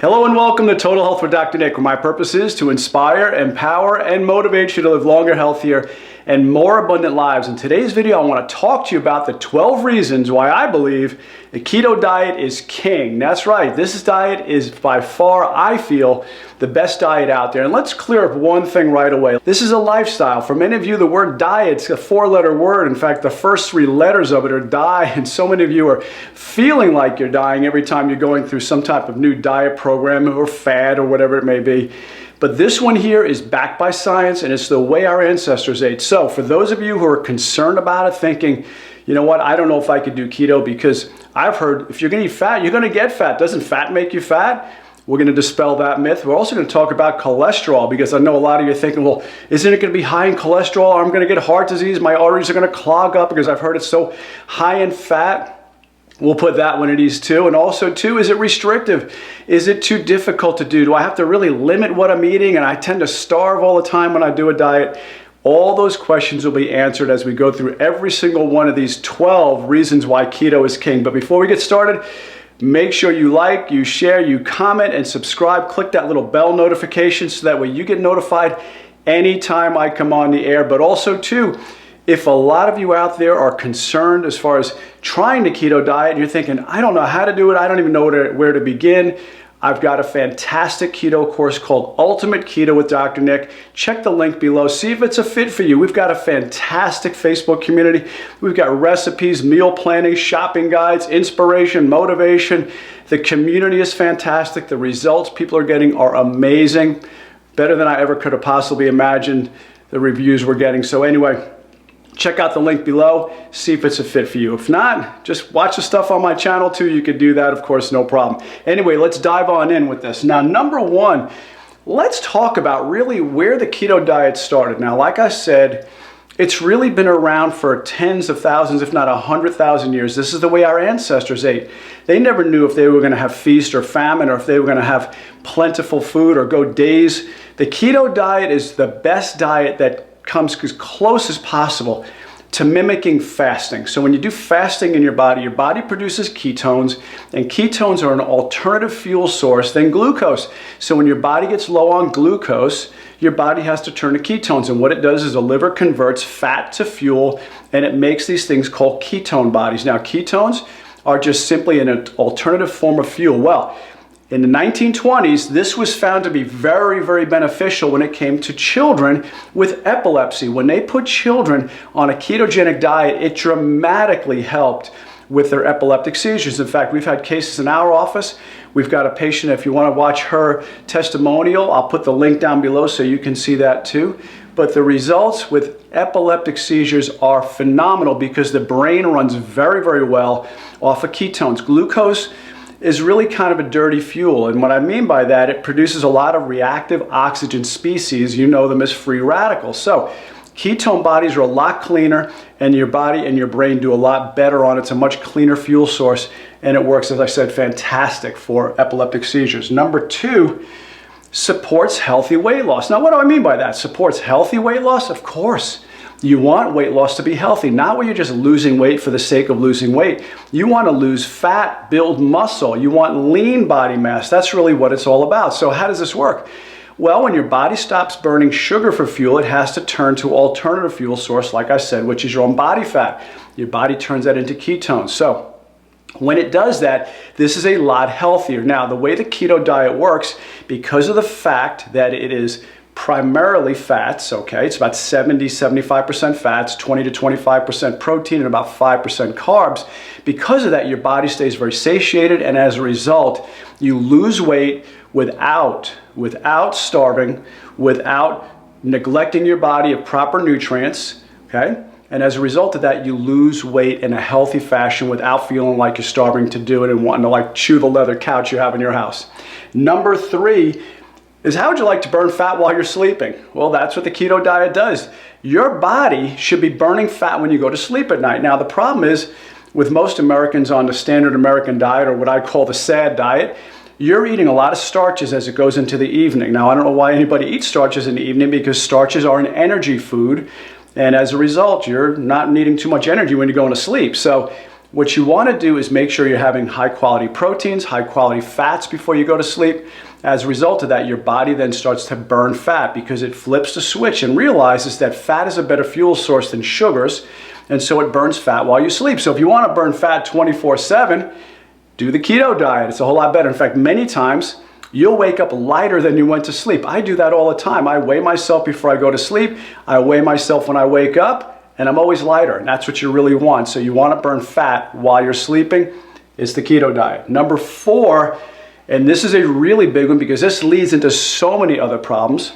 Hello and welcome to Total Health with Dr. Nick, where my purpose is to inspire, empower, and motivate you to live longer, healthier, and more abundant lives. In today's video, I want to talk to you about the 12 reasons why I believe the keto diet is king. That's right, this diet is by far, I feel, the best diet out there. And let's clear up one thing right away. This is a lifestyle. For many of you, the word diet's a 4-letter word. In fact, the first 3 letters of it are die, and so many of you are feeling like you're dying every time you're going through some type of new diet program or fad or whatever it may be. But this one here is backed by science, and it's the way our ancestors ate. So for those of you who are concerned about it, thinking, you know what, I don't know if I could do keto, because I've heard if you're going to eat fat, you're going to get fat. Doesn't fat make you fat? We're going to dispel that myth. We're also going to talk about cholesterol, because I know a lot of you are thinking, well, isn't it going to be high in cholesterol? I'm going to get heart disease. My arteries are going to clog up because I've heard it's so high in fat. We'll put that one at ease too. And also too, is it restrictive? Is it too difficult to do? Do I have to really limit what I'm eating? And I tend to starve all the time when I do a diet. All those questions will be answered as we go through every single one of these 12 reasons why keto is king. But before we get started, make sure you like, you share, you comment, and subscribe. Click that little bell notification so that way you get notified anytime I come on the air. But also too, if a lot of you out there are concerned as far as trying the keto diet, and you're thinking, I don't know how to do it, I don't even know where to begin, I've got a fantastic keto course called Ultimate Keto with Dr. Nick. Check the link below. See if it's a fit for you. We've got a fantastic Facebook community. We've got recipes, meal planning, shopping guides, inspiration, motivation. The community is fantastic. The results people are getting are amazing. Better than I ever could have possibly imagined the reviews we're getting. So anyway, check out the link below, see if it's a fit for you. If not, just watch the stuff on my channel too. You could do that, of course, no problem. Anyway, let's dive on in with this. Now, number one, let's talk about really where the keto diet started. Now, like I said, it's really been around for tens of thousands, if not 100,000 years. This is the way our ancestors ate. They never knew if they were going to have feast or famine, or if they were going to have plentiful food or go days. The keto diet is the best diet that comes as close as possible to mimicking fasting. So when you do fasting in your body produces ketones, and ketones are an alternative fuel source than glucose. So when your body gets low on glucose, your body has to turn to ketones, and what it does is the liver converts fat to fuel, and it makes these things called ketone bodies. Now, ketones are just simply an alternative form of fuel. Well, in the 1920s, this was found to be very, very beneficial when it came to children with epilepsy. When they put children on a ketogenic diet, it dramatically helped with their epileptic seizures. In fact, we've had cases in our office. We've got a patient, if you want to watch her testimonial, I'll put the link down below so you can see that too. But the results with epileptic seizures are phenomenal because the brain runs very, very well off of ketones. Glucose is really kind of a dirty fuel, and what I mean by that, it produces a lot of reactive oxygen species. You know them as free radicals. So ketone bodies are a lot cleaner, and your body and your brain do a lot better on it. It's a much cleaner fuel source, and it works, as I said, fantastic for epileptic seizures. Number two, supports healthy weight loss. Now, what do I mean by that? Supports healthy weight loss? Of course. You want weight loss to be healthy, not where you're just losing weight for the sake of losing weight. You want to lose fat, build muscle. You want lean body mass. That's really what it's all about. So how does this work? Well, when your body stops burning sugar for fuel, it has to turn to alternative fuel source, like I said, which is your own body fat. Your body turns that into ketones. So when it does that, this is a lot healthier. Now, the way the keto diet works, because of the fact that it is primarily fats, okay? It's about 70-75% fats, 20 to 25% protein, and about 5% carbs. Because of that, your body stays very satiated, and as a result, you lose weight without starving, without neglecting your body of proper nutrients, okay? And as a result of that, you lose weight in a healthy fashion without feeling like you're starving to do it and wanting to like chew the leather couch you have in your house. Number three is, how would you like to burn fat while you're sleeping? Well, that's what the keto diet does. Your body should be burning fat when you go to sleep at night. Now, the problem is, with most Americans on the standard American diet, or what I call the SAD diet, you're eating a lot of starches as it goes into the evening. Now, I don't know why anybody eats starches in the evening, because starches are an energy food, and as a result, you're not needing too much energy when you're going to sleep. So what you want to do is make sure you're having high quality proteins, high quality fats before you go to sleep. As a result of that, your body then starts to burn fat because it flips the switch and realizes that fat is a better fuel source than sugars, and so it burns fat while you sleep. So if you want to burn fat 24/7, do the keto diet. It's a whole lot better. In fact, many times you'll wake up lighter than you went to sleep. I do that all the time. I weigh myself before I go to sleep. I weigh myself when I wake up, and I'm always lighter, and that's what you really want. So you want to burn fat while you're sleeping. It's the keto diet. Number 4, and this is a really big one because this leads into so many other problems,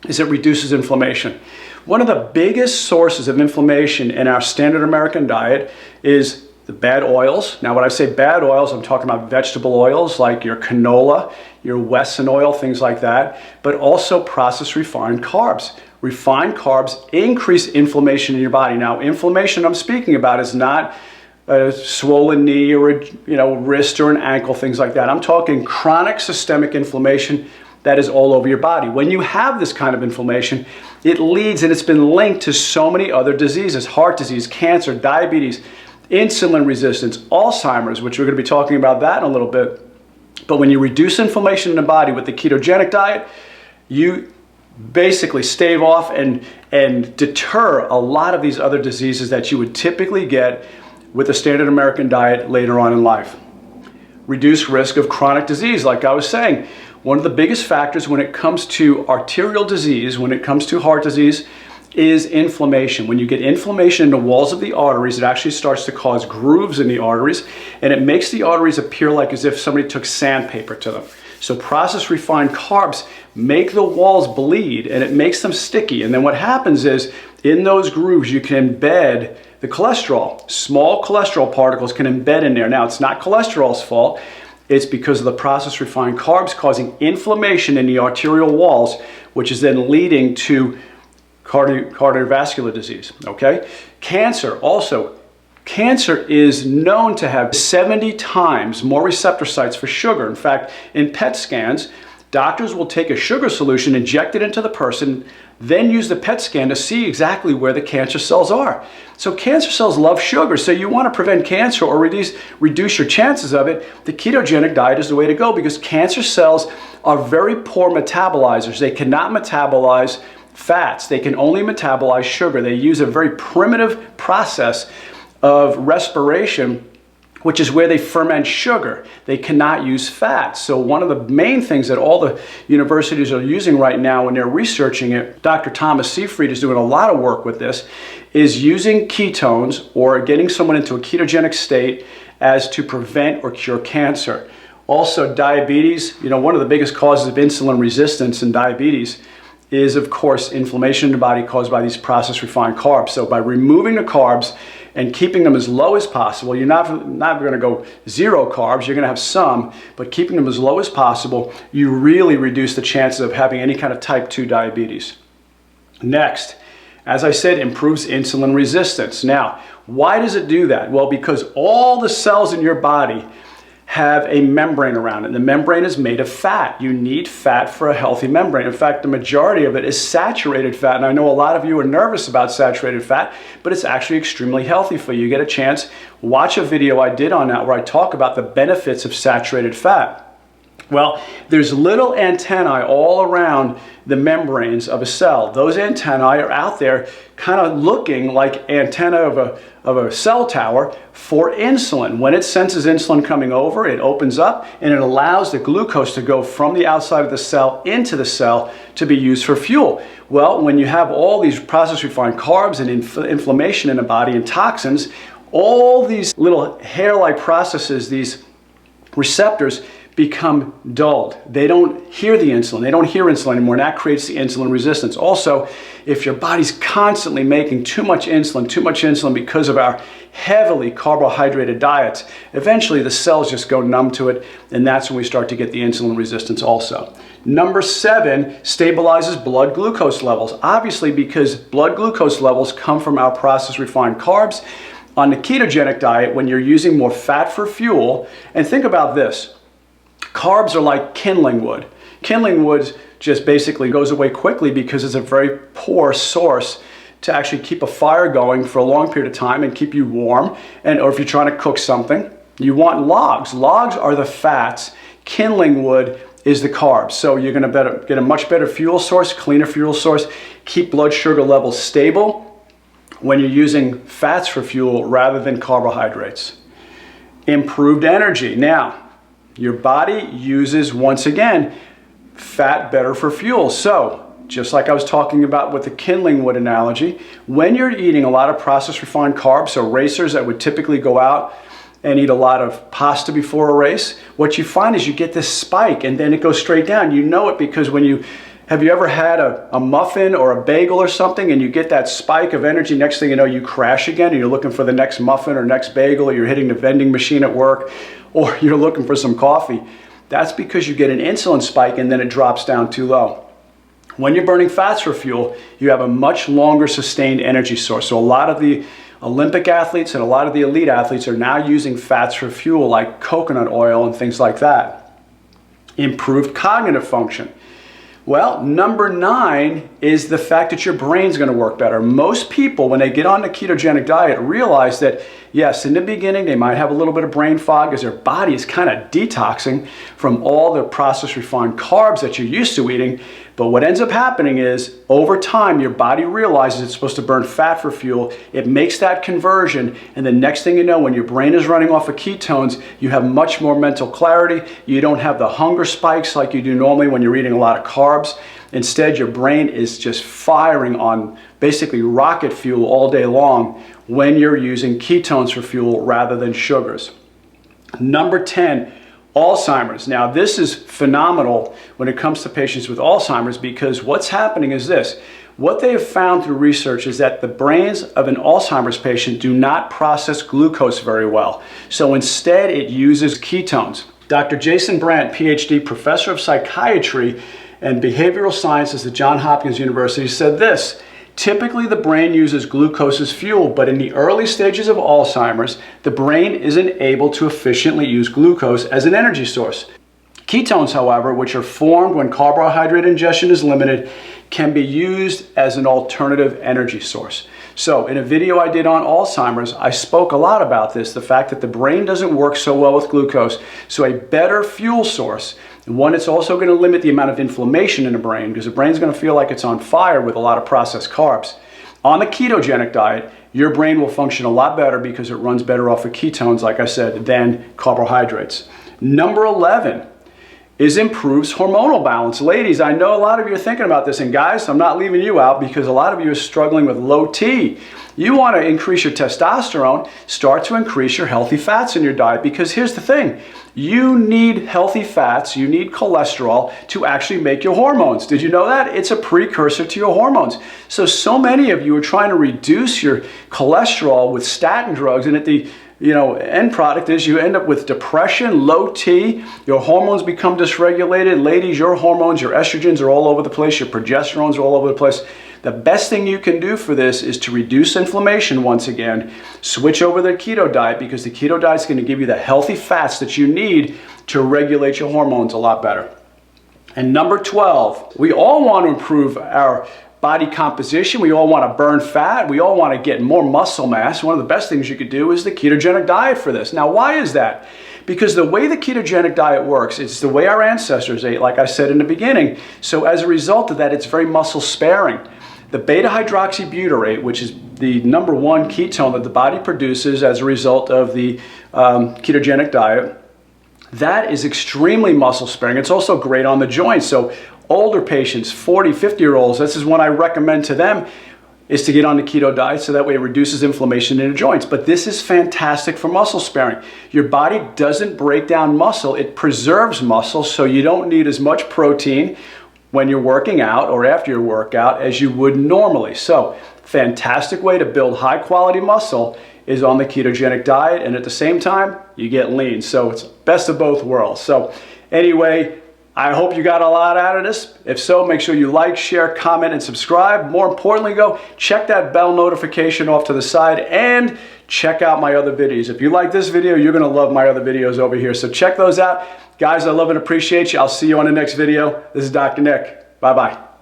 is it reduces inflammation. One of the biggest sources of inflammation in our standard American diet is the bad oils. Now, when I say bad oils, I'm talking about vegetable oils like your canola, your Wesson oil, things like that, but also processed refined carbs. Refined carbs increase inflammation in your body. Now, inflammation I'm speaking about is not a swollen knee or a wrist or an ankle, things like that. I'm talking chronic systemic inflammation that is all over your body. When you have this kind of inflammation, it leads, and it's been linked to so many other diseases: heart disease, cancer, diabetes, insulin resistance, Alzheimer's, which we're going to be talking about that in a little bit. But when you reduce inflammation in the body with the ketogenic diet, you basically stave off and deter a lot of these other diseases that you would typically get with the standard American diet later on in life. Reduce risk of chronic disease, like I was saying. One of the biggest factors when it comes to arterial disease, when it comes to heart disease, is inflammation. When you get inflammation in the walls of the arteries, it actually starts to cause grooves in the arteries, and it makes the arteries appear like as if somebody took sandpaper to them. So processed refined carbs make the walls bleed, and it makes them sticky. And then what happens is, in those grooves, you can embed the cholesterol. Small cholesterol particles can embed in there. Now, it's not cholesterol's fault. It's because of the processed refined carbs causing inflammation in the arterial walls, which is then leading to cardiovascular disease, okay? Cancer also. Cancer is known to have 70 times more receptor sites for sugar. In fact, in PET scans, doctors will take a sugar solution, inject it into the person, then use the PET scan to see exactly where the cancer cells are. So cancer cells love sugar, so you want to prevent cancer or reduce your chances of it. The ketogenic diet is the way to go because cancer cells are very poor metabolizers. They cannot metabolize fats. They can only metabolize sugar. They use a very primitive process of respiration, which is where they ferment sugar. They cannot use fat. So one of the main things that all the universities are using right now when they're researching it, Dr. Thomas Seyfried is doing a lot of work with this, is using ketones or getting someone into a ketogenic state as to prevent or cure cancer. Also diabetes, one of the biggest causes of insulin resistance in diabetes is, of course, inflammation in the body caused by these processed refined carbs. So by removing the carbs and keeping them as low as possible, you're not going to go zero carbs, you're going to have some, but keeping them as low as possible, you really reduce the chances of having any kind of type 2 diabetes. Next, as I said, improves insulin resistance. Now, why does it do that? Well, because all the cells in your body have a membrane around it. And the membrane is made of fat. You need fat for a healthy membrane. In fact, the majority of it is saturated fat. And I know a lot of you are nervous about saturated fat, but it's actually extremely healthy for you. You get a chance, watch a video I did on that where I talk about the benefits of saturated fat. Well, there's little antennae all around the membranes of a cell. Those antennae are out there kind of looking like antenna of a cell tower for insulin. When it senses insulin coming over, it opens up and it allows the glucose to go from the outside of the cell into the cell to be used for fuel. Well, when you have all these processed refined carbs and inflammation in the body and toxins, all these little hair-like processes, these receptors, become dulled. They don't hear the insulin. They don't hear insulin anymore, and that creates the insulin resistance. Also, if your body's constantly making too much insulin because of our heavily carbohydrated diets, eventually the cells just go numb to it, and that's when we start to get the insulin resistance also. Number 7, stabilizes blood glucose levels. Obviously, because blood glucose levels come from our processed refined carbs. On the ketogenic diet, when you're using more fat for fuel, and think about this, carbs are like kindling wood. Kindling wood just basically goes away quickly because it's a very poor source to actually keep a fire going for a long period of time and keep you warm, or if you're trying to cook something, you want logs. Logs are the fats. Kindling wood is the carbs. So you're going to get a much better fuel source, cleaner fuel source, keep blood sugar levels stable when you're using fats for fuel rather than carbohydrates. Improved energy. Now, your body uses, once again, fat better for fuel. So, just like I was talking about with the kindling wood analogy, when you're eating a lot of processed refined carbs, so racers that would typically go out and eat a lot of pasta before a race, what you find is you get this spike and then it goes straight down. You know it because have you ever had a muffin or a bagel or something and you get that spike of energy, next thing you know you crash again and you're looking for the next muffin or next bagel, or you're hitting the vending machine at work, or you're looking for some coffee. That's because you get an insulin spike and then it drops down too low. When you're burning fats for fuel, you have a much longer sustained energy source. So a lot of the Olympic athletes and a lot of the elite athletes are now using fats for fuel like coconut oil and things like that. Improved cognitive function. Well, number 9 is the fact that your brain's going to work better. Most people, when they get on the ketogenic diet, realize that, yes, in the beginning, they might have a little bit of brain fog as their body is kind of detoxing from all the processed refined carbs that you're used to eating. But what ends up happening is, over time, your body realizes it's supposed to burn fat for fuel. It makes that conversion, and the next thing you know, when your brain is running off of ketones, you have much more mental clarity. You don't have the hunger spikes like you do normally when you're eating a lot of carbs. Instead, your brain is just firing on basically rocket fuel all day long when you're using ketones for fuel rather than sugars. Number 10, Alzheimer's. Now, this is phenomenal when it comes to patients with Alzheimer's, because what's happening is this. What they have found through research is that the brains of an Alzheimer's patient do not process glucose very well. So instead, it uses ketones. Dr. Jason Brandt, PhD, professor of psychiatry and behavioral sciences at Johns Hopkins University, said this: typically, the brain uses glucose as fuel, but in the early stages of Alzheimer's, the brain isn't able to efficiently use glucose as an energy source. Ketones, however, which are formed when carbohydrate ingestion is limited, can be used as an alternative energy source. So in a video I did on Alzheimer's, I spoke a lot about this, the fact that the brain doesn't work so well with glucose. So a better fuel source, one, it's also going to limit the amount of inflammation in the brain, because the brain's going to feel like it's on fire with a lot of processed carbs. On the ketogenic diet, your brain will function a lot better because it runs better off of ketones, like I said, than carbohydrates. Number 11 is improves hormonal balance. Ladies, I know a lot of you are thinking about this, and guys, I'm not leaving you out, because a lot of you are struggling with low T. You want to increase your testosterone, start to increase your healthy fats in your diet, because here's the thing. You need healthy fats, you need cholesterol to actually make your hormones. Did you know that? It's a precursor to your hormones. So many of you are trying to reduce your cholesterol with statin drugs, and at the end product is you end up with depression, low T, your hormones become dysregulated. Ladies, your hormones, your estrogens are all over the place, your progesterones are all over the place. The best thing you can do for this is to reduce inflammation once again. Switch over to the keto diet, because the keto diet is going to give you the healthy fats that you need to regulate your hormones a lot better. And number 12, we all want to improve our body composition. We all want to burn fat. We all want to get more muscle mass. One of the best things you could do is the ketogenic diet for this. Now, why is that? Because the way the ketogenic diet works, it's the way our ancestors ate, like I said in the beginning. So as a result of that, it's very muscle sparing. The beta-hydroxybutyrate, which is the number 1 ketone that the body produces as a result of the ketogenic diet, that is extremely muscle sparing. It's also great on the joints. So older patients, 40, 50-year-olds, this is what I recommend to them, is to get on the keto diet, so that way it reduces inflammation in the joints. But this is fantastic for muscle sparing. Your body doesn't break down muscle, it preserves muscle, so you don't need as much protein when you're working out or after your workout as you would normally. So, fantastic way to build high quality muscle is on the ketogenic diet, and at the same time, you get lean. So it's best of both worlds. So anyway, I hope you got a lot out of this. If so, make sure you like, share, comment, and subscribe. More importantly, go check that bell notification off to the side and check out my other videos. If you like this video, you're gonna love my other videos over here. So check those out. Guys, I love and appreciate you. I'll see you on the next video. This is Dr. Nick. Bye-bye.